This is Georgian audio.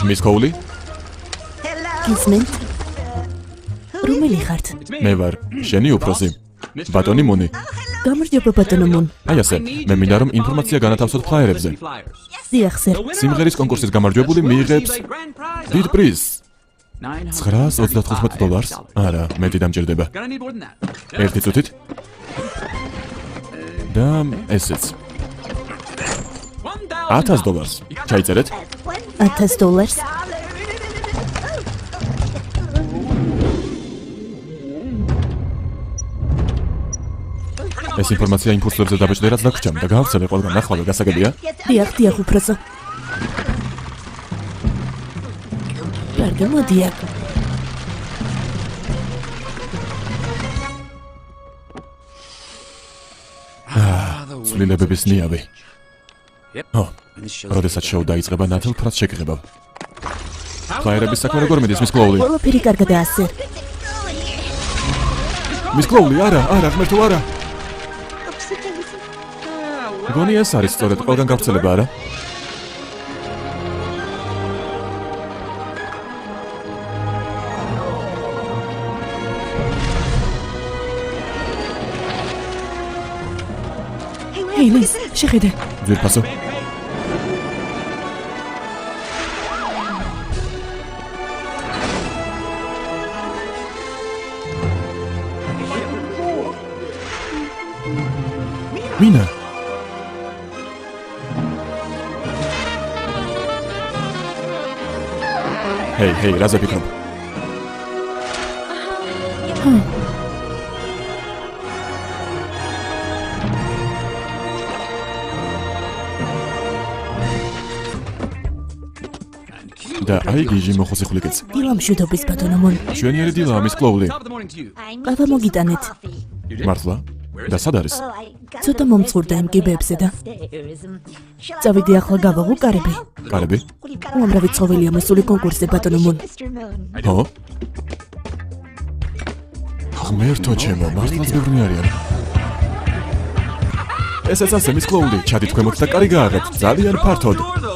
Miss Cowley? გისმენთ? რომელი ხართ? მე ვარ შენი უფროსი. ბატონი მუნი. გამარჯობა ბატონო მუნ. აი ასე, მე მინდა რომ ინფორმაცია განათავსოთ ფლაიერებზე. დიახ სერ. სიმღერის კონკურსის გამარჯვებული მიიღებს დიდ პრიზს. $935. არა, მეტი დამჭირდება. ერთი წუთით. და ესეც. $1000. ჩაიწერეთ? $1000. ეს ინფორმაცია იმ ფურცლებზე დაბეჭდე, რაც დაგვრჩა და გავხსენე ყველგან ნახვალე გასაგებია? დიახ, უფროსო. კარგი, მოდი აქ. ცვლილებების ნიავი. როდესაც შოუ დაიწყება, ნათელ ფრას შეგღებავ. ფლაიერების საქმე როგორ მიდის, Miss Cowley? ყველაფერი კარგადაა სერ. Miss Cowley, არა, ღმერთო, არა. გონი ეს არის სწორედ ყველგან გავრცელება, არა? ჰეი, ლის, შეხედე. ძვირფასო. მინა. ჰეი, რაზე ფიქრობ? და აი გიჟი მოხოციხვლიკეც. დილა მშვიდობის ბატონო მუნ. შვენიერი დილაა, Miss Cowley. ყავა მოგიტანეთ. მართლა? და სად არის? ცოტა მომწურდა იმ კიბეებზე და წავიდი ახლა გავაღო კარები. კარები? უამრავი ცხოველია მოსული კონკურსზე ბატონო მუნ. ხო? ღმერთო ჩემო, მართლაც ბევრი არიან. ესეც ასე, Miss Cowley, ჩადით ქვემოთ და კარი გააღებთ, ძალიან ფართოდ.